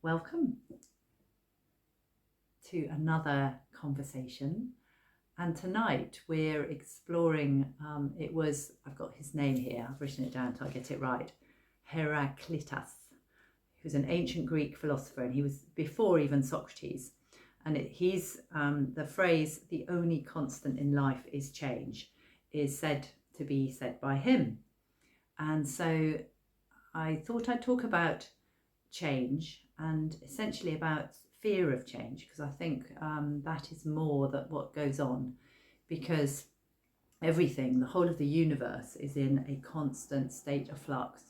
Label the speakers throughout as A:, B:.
A: Welcome to another conversation. And tonight we're exploring, I've got his name here, I've written it down so I get it right, Heraclitus, who's an ancient Greek philosopher, and he was before even Socrates. And he's the phrase, the only constant in life is change, is said to be said by him. And so I thought I'd talk about change and essentially about fear of change, because I think that is more that what goes on, because everything, the whole of the universe, is in a constant state of flux,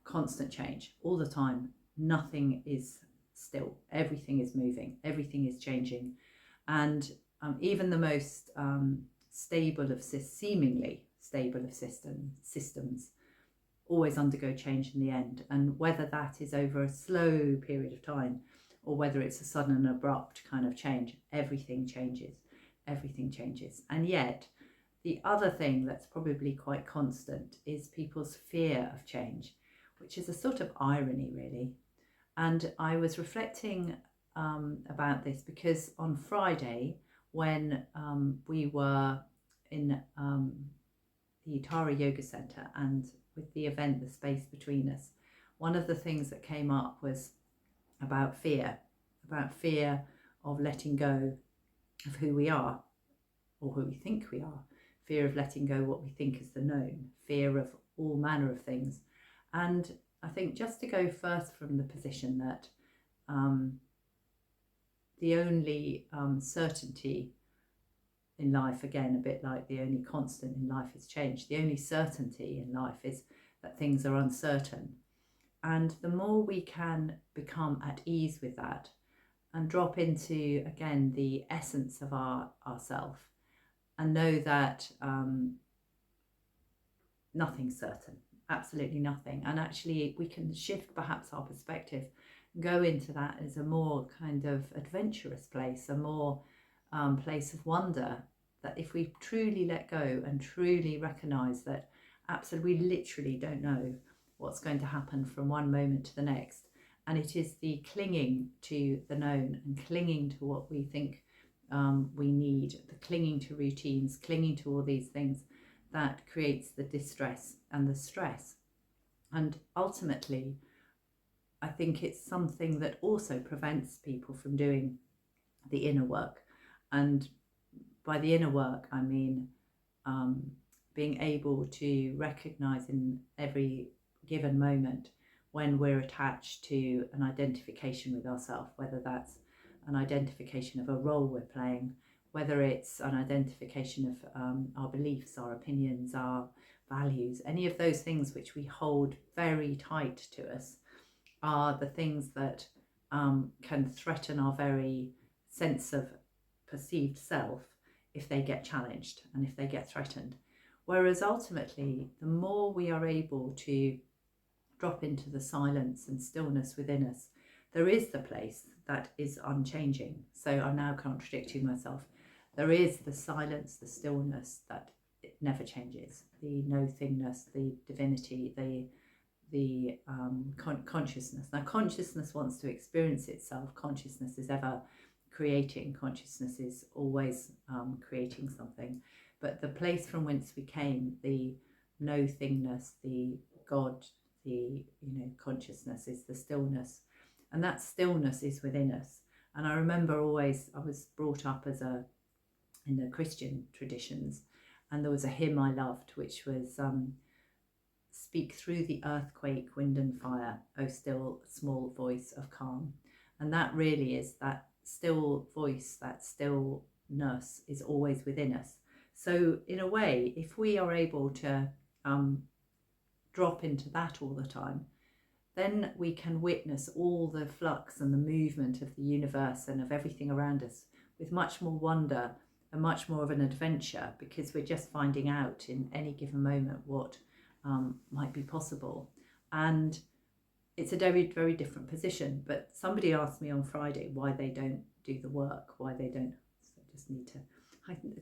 A: constant change all the time. Nothing is still, everything is moving, everything is changing, and even the most seemingly stable of systems always undergo change in the end. And whether that is over a slow period of time or whether it's a sudden and abrupt kind of change, everything changes. And yet the other thing that's probably quite constant is people's fear of change, which is a sort of irony, really. And I was reflecting about this because on Friday, when we were in the Tara Yoga Centre, and with the event, The Space Between Us, one of the things that came up was about fear of letting go of who we are or who we think we are, fear of letting go what we think is the known, fear of all manner of things. And I think just to go first from the position that the only certainty in life, again, a bit like the only constant in life is change. The only certainty in life is that things are uncertain. And the more we can become at ease with that and drop into, again, the essence of ourself, and know that nothing's certain, absolutely nothing. And actually we can shift perhaps our perspective, go into that as a more kind of adventurous place, a more place of wonder, that if we truly let go and truly recognize that absolutely we literally don't know what's going to happen from one moment to the next, and it is the clinging to the known and clinging to what we think we need, the clinging to routines, clinging to all these things, that creates the distress and the stress. And ultimately I think it's something that also prevents people from doing the inner work. And by the inner work, I mean being able to recognize in every given moment when we're attached to an identification with ourselves, whether that's an identification of a role we're playing, whether it's an identification of our beliefs, our opinions, our values, any of those things which we hold very tight to us are the things that can threaten our very sense of perceived self if they get challenged and if they get threatened. Whereas ultimately, the more we are able to drop into the silence and stillness within us, there is the place that is unchanging. So I'm now contradicting myself. There is the silence, the stillness that it never changes, the no-thingness, the divinity, the consciousness. Now, consciousness wants to experience itself. Consciousness is ever creating. Consciousness is always creating something. But the place from whence we came, the no-thingness, the God, the consciousness, is the stillness, and that stillness is within us. And I remember always, I was brought up in the Christian traditions, and there was a hymn I loved, which was "Speak through the earthquake, wind and fire, O still small voice of calm." And that really is that still voice, that stillness is always within us. So in a way, if we are able to drop into that all the time, then we can witness all the flux and the movement of the universe and of everything around us with much more wonder and much more of an adventure, because we're just finding out in any given moment what might be possible. And it's a very, very different position. But somebody asked me on Friday why they don't do the work, why they don't. So I just need to.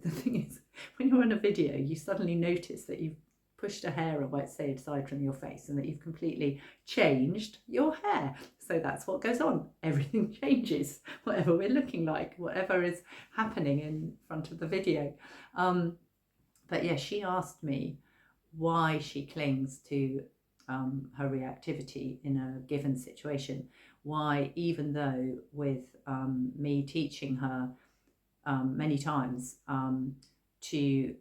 A: The thing is, when you're on a video, you suddenly notice that you've pushed a hair away, say, aside from your face, and that you've completely changed your hair. So that's what goes on. Everything changes, whatever we're looking like, whatever is happening in front of the video. But yeah, she asked me why she clings to her reactivity in a given situation. Why, even though with me teaching her many times to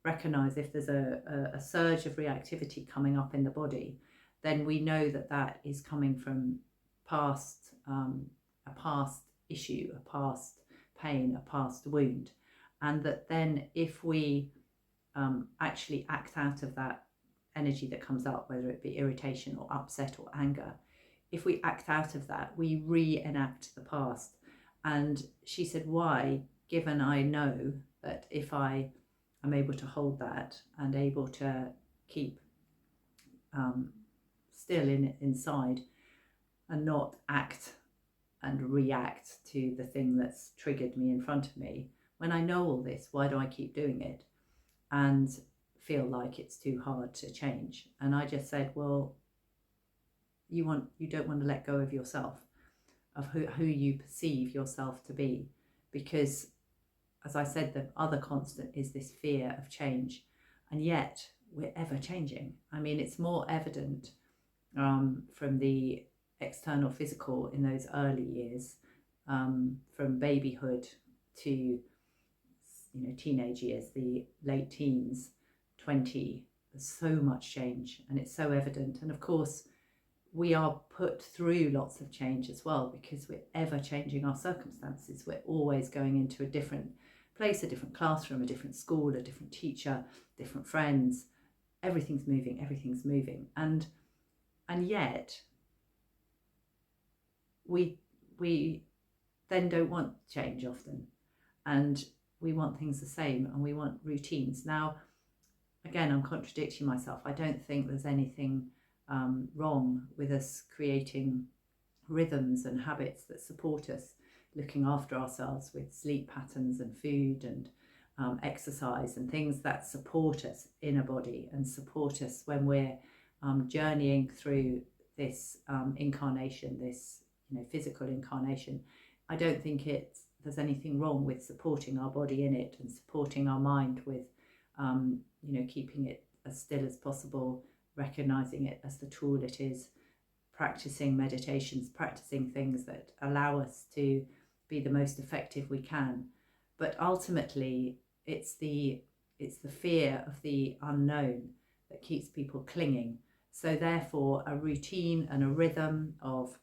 A: recognize if there's a surge of reactivity coming up in the body, then we know that that is coming from past a past issue, a past pain, a past wound, and that then if we actually act out of that energy that comes up, whether it be irritation or upset or anger, if we act out of that, we reenact the past. And she said, why, given I know that if I am able to hold that and able to keep still inside and not act and react to the thing that's triggered me in front of me, when I know all this, why do I keep doing it and feel like it's too hard to change? And I just said, well, you don't want to let go of yourself, of who you perceive yourself to be, because as I said, the other constant is this fear of change, and yet we're ever changing. I mean, it's more evident from the external physical in those early years, from babyhood to teenage years, the late teens, 20. There's so much change, and it's so evident. And of course, we are put through lots of change as well, because we're ever changing our circumstances. We're always going into a different place, a different classroom, a different school, a different teacher, different friends. Everything's moving, and yet we then don't want change often, and we want things the same, and we want routines. Now, again, I'm contradicting myself. I don't think there's anything wrong with us creating rhythms and habits that support us, looking after ourselves with sleep patterns and food and exercise and things that support us in a body and support us when we're journeying through this incarnation, this physical incarnation. I don't think there's anything wrong with supporting our body in it and supporting our mind with keeping it as still as possible, recognizing it as the tool it is, practicing meditations, practicing things that allow us to be the most effective we can. But ultimately, it's the fear of the unknown that keeps people clinging. So therefore, a routine and a rhythm of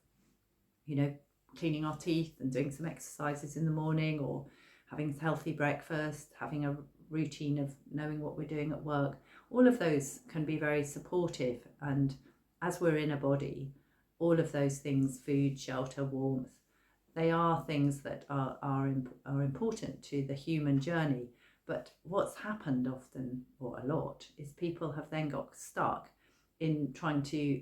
A: cleaning our teeth and doing some exercises in the morning, or having a healthy breakfast, having a routine of knowing what we're doing at work, all of those can be very supportive. And as we're in a body, all of those things, food, shelter, warmth, they are things that are important to the human journey. But what's happened often, or a lot, is people have then got stuck in trying to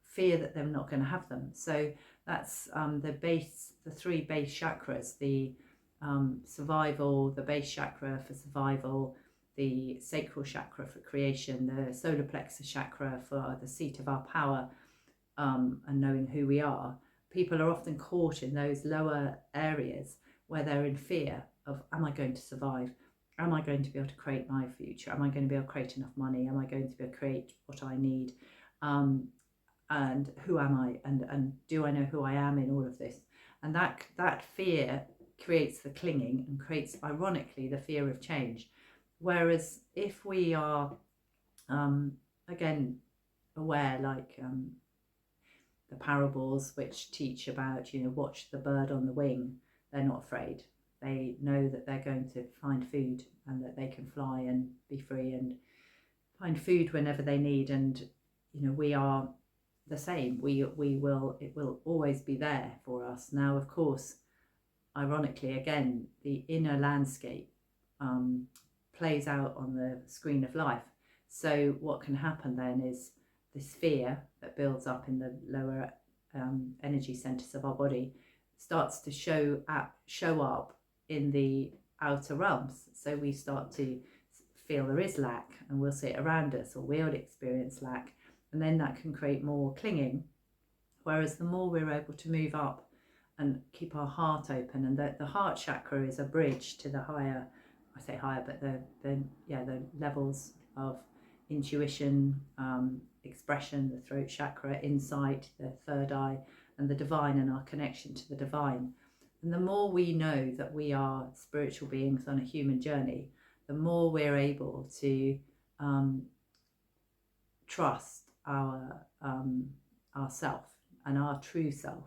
A: fear that they're not going to have them. So that's the three base chakras, the survival, the base chakra for survival, the sacral chakra for creation, the solar plexus chakra for the seat of our power, and knowing who we are. People are often caught in those lower areas where they're in fear of, am I going to survive? Am I going to be able to create my future? Am I going to be able to create enough money? Am I going to be able to create what I need? And who am I? And do I know who I am in all of this? And that fear creates the clinging and creates, ironically, the fear of change. Whereas if we are, again, aware, like the parables which teach about, watch the bird on the wing, they're not afraid. They know that they're going to find food and that they can fly and be free and find food whenever they need. And, we are the same. It will always be there for us. Now, of course, ironically, again, the inner landscape plays out on the screen of life. So what can happen then is this fear that builds up in the lower energy centers of our body starts to show up in the outer realms. So we start to feel there is lack, and we'll see it around us, or we'll experience lack, and then that can create more clinging. Whereas the more we're able to move up and keep our heart open, and the heart chakra is a bridge to the higher, I say higher, but the levels of intuition, expression, the throat chakra, insight, the third eye, and the divine, and our connection to the divine. And the more we know that we are spiritual beings on a human journey, the more we're able to trust our self and our true self,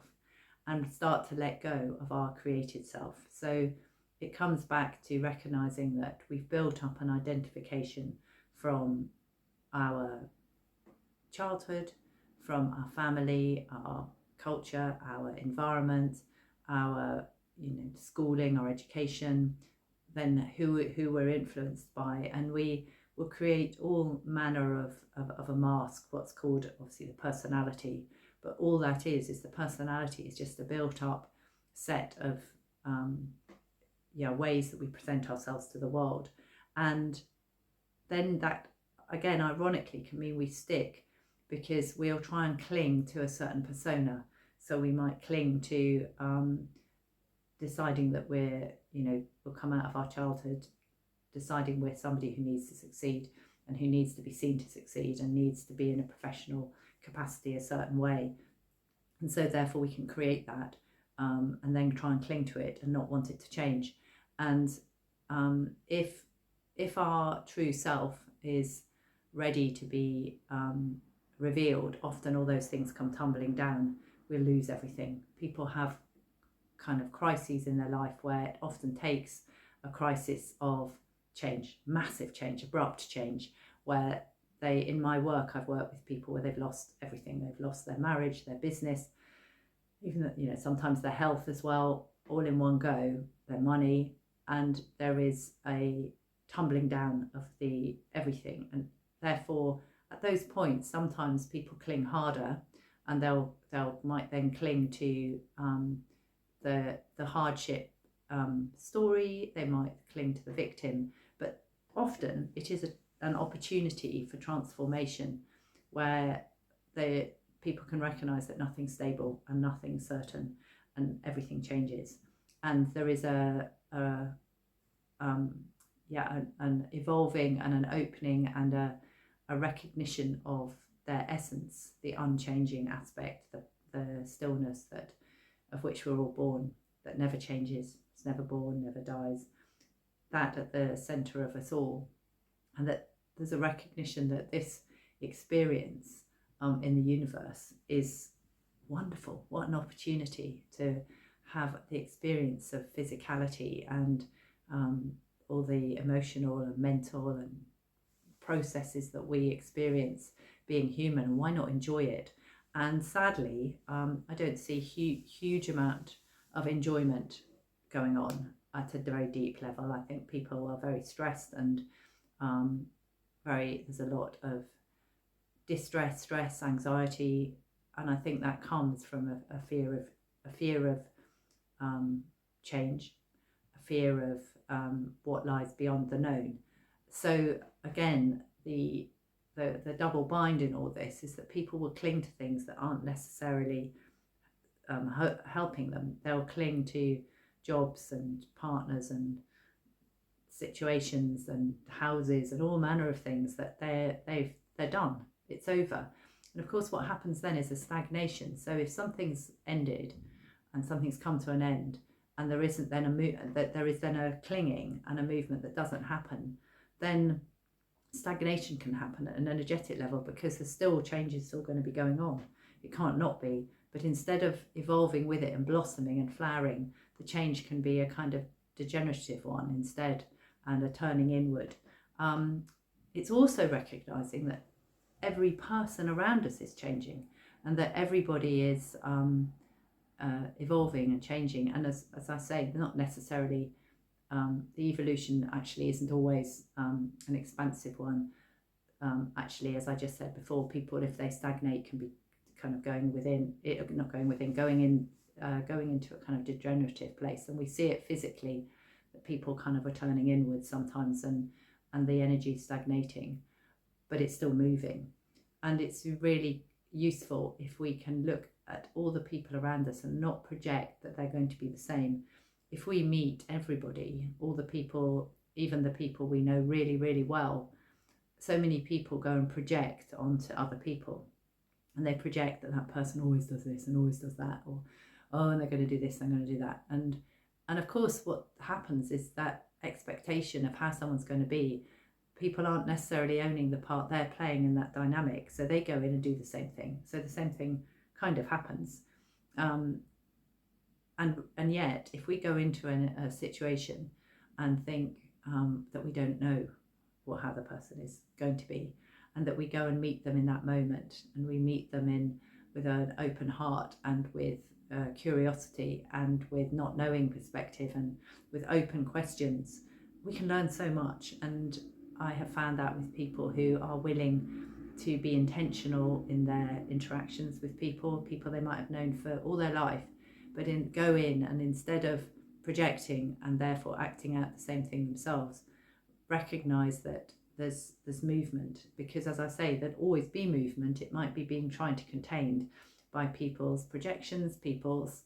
A: and start to let go of our created self. So it comes back to recognizing that we've built up an identification from our childhood, from our family, our culture, our environment, our schooling, our education, then who we're influenced by, and we will create all manner of a mask, what's called obviously the personality. But all that is the personality is just a built up set of ways that we present ourselves to the world. And then that, again, ironically, can mean we stick, because we'll try and cling to a certain persona. So we might cling to deciding that we'll come out of our childhood deciding we're somebody who needs to succeed, and who needs to be seen to succeed, and needs to be in a professional capacity a certain way. And so therefore we can create that, and then try and cling to it and not want it to change. And if our true self is ready to be revealed, often all those things come tumbling down. We'll lose everything. People have kind of crises in their life where it often takes a crisis of change, massive change, abrupt change, where in my work, I've worked with people where they've lost everything. They've lost their marriage, their business, even sometimes their health as well, all in one go, their money, and there is a tumbling down of the everything. And therefore at those points, sometimes people cling harder, and they'll might then cling to the hardship story. They might cling to the victim, but often it is an opportunity for transformation, where people can recognize that nothing's stable and nothing's certain, and everything changes. And there is an evolving and an opening and a recognition of their essence, the unchanging aspect, the stillness of which we're all born, that never changes, it's never born, never dies, that at the center of us all. And that there's a recognition that this experience in the universe is wonderful. What an opportunity to have the experience of physicality and all the emotional and mental and processes that we experience being human, and why not enjoy it? And sadly, I don't see huge amount of enjoyment going on at a very deep level. I think people are very stressed, and there's a lot of distress, stress, anxiety, and I think that comes from a fear of change, a fear of what lies beyond the known. So again, the double bind in all this is that people will cling to things that aren't necessarily helping them. They'll cling to jobs and partners and situations and houses and all manner of things that they're done. It's over. And of course, what happens then is a stagnation. So if something's ended and something's come to an end, and there isn't then there is then a clinging and a movement that doesn't happen, then stagnation can happen at an energetic level, because there's still changes still going to be going on. It can't not be. But instead of evolving with it and blossoming and flowering, the change can be a kind of degenerative one instead, and a turning inward. It's also recognizing that every person around us is changing, and that everybody is evolving and changing. And as I say, not necessarily the evolution actually isn't always an expansive one. Actually, as I just said before, people, if they stagnate, can be kind of going into a kind of degenerative place. And we see it physically, that people kind of are turning inwards sometimes, and and the energy is stagnating, but it's still moving. And it's really useful if we can look at all the people around us and not project that they're going to be the same. If we meet everybody, all the people, even the people we know really, really well, so many people go and project onto other people, and they project that that person always does this and always does that, or oh, and they're going to do this, they're going to do that. And of course what happens is that expectation of how someone's going to be, people aren't necessarily owning the part they're playing in that dynamic, so they go in and do the same thing, so the same thing kind of happens. And yet if we go into a situation and think that we don't know how the person is going to be, and that we go and meet them in that moment, and we meet them with an open heart and with curiosity and with not knowing perspective and with open questions, we can learn so much. And I have found that with people who are willing to be intentional in their interactions with people they might have known for all their life, but go in and instead of projecting and therefore acting out the same thing themselves, recognize that there's movement. Because as I say, there'd always be movement. It might be being trying to contained by people's projections, people's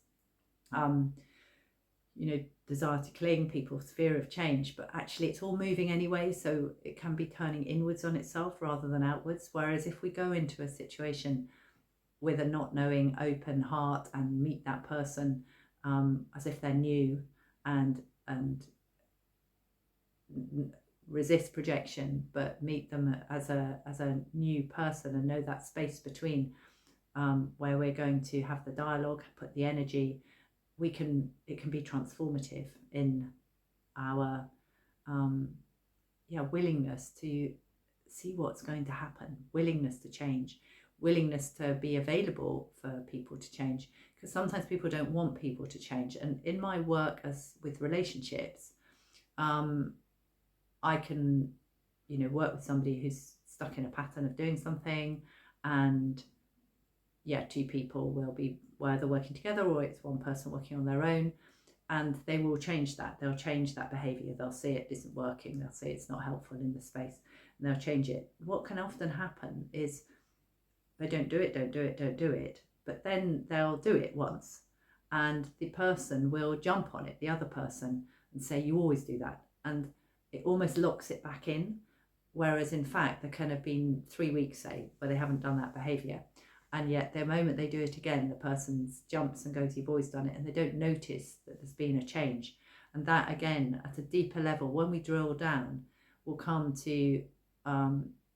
A: desire to cling, people's fear of change, but actually it's all moving anyway, so it can be turning inwards on itself rather than outwards. Whereas if we go into a situation with a not knowing open heart and meet that person as if they're new, and resist projection but meet them as a new person, and know that space between where we're going to have the dialogue, put the energy, it can be transformative in our willingness to see what's going to happen, willingness to change, willingness to be available for people to change, because sometimes people don't want people to change. And in my work with relationships, I can work with somebody who's stuck in a pattern of doing something, and two people will be either working together or it's one person working on their own, and they will change that. They'll change that behavior. They'll see it isn't working. They'll see it's not helpful in the space, and they'll change it. What can often happen is they don't do it, but then they'll do it once, and the person will jump on it, the other person, and say, you always do that, and it almost locks it back in. Whereas in fact there can have been 3 weeks, say, where they haven't done that behavior, and yet the moment they do it again, the person jumps and goes, you've always done it, and they don't notice that there's been a change. And that, again, at a deeper level, when we drill down, will come to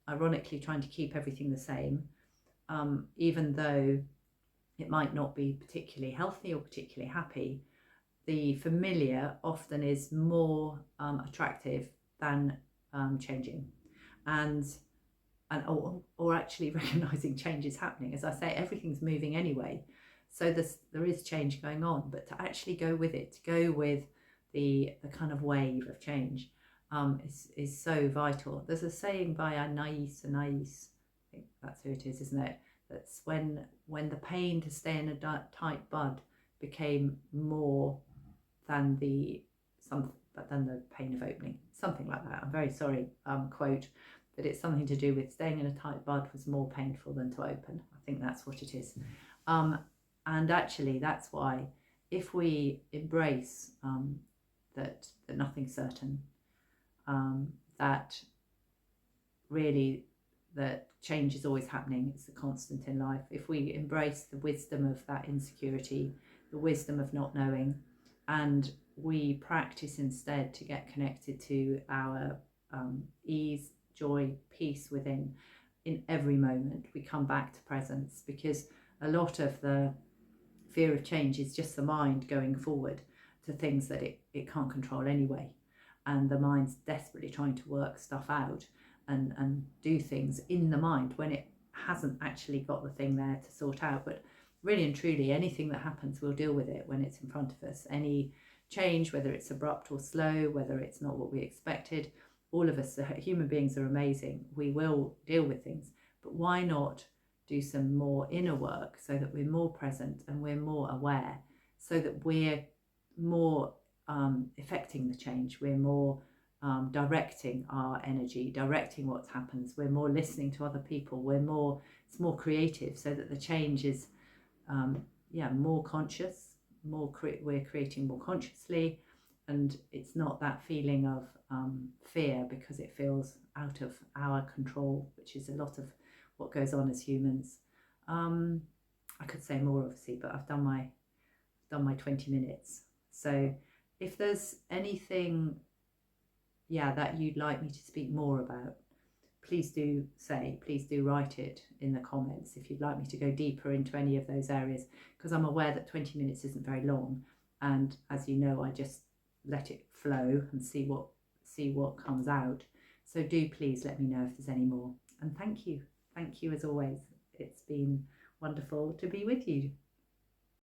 A: ironically trying to keep everything the same, even though it might not be particularly healthy or particularly happy. The familiar often is more attractive than changing, or actually recognizing change is happening. As I say, everything's moving anyway, so there is change going on, but to actually go with it, to go with the kind of wave of change is so vital. There's a saying by Anais, I think that's who it is, isn't it? That's when the pain to stay in a tight bud became more than the pain of opening, something like that. I'm very sorry, quote, but it's something to do with staying in a tight bud was more painful than to open. I think that's what it is. And actually that's why, if we embrace that nothing's certain, that really that change is always happening, it's a constant in life. If we embrace the wisdom of that insecurity, the wisdom of not knowing, and we practice instead to get connected to our ease, joy, peace within, in every moment we come back to presence, because a lot of the fear of change is just the mind going forward to things that it can't control anyway, and the mind's desperately trying to work stuff out and do things in the mind when it hasn't actually got the thing there to sort out. But really and truly, anything that happens, we'll deal with it when it's in front of us. Any change, whether it's abrupt or slow, whether it's not what we expected, all of us, human beings, are amazing. We will deal with things, but why not do some more inner work so that we're more present and we're more aware, so that we're more affecting the change, we're more directing our energy, directing what happens. We're more listening to other people. It's more creative, so that the change is more conscious. We're creating more consciously, and it's not that feeling of fear, because it feels out of our control, which is a lot of what goes on as humans. I could say more, obviously, but I've done my 20 minutes. So if there's anything that you'd like me to speak more about, please do write it in the comments if you'd like me to go deeper into any of those areas, because I'm aware that 20 minutes isn't very long, and as you know, I just let it flow and see what comes out. So do please let me know if there's any more, and thank you as always. It's been wonderful to be with you.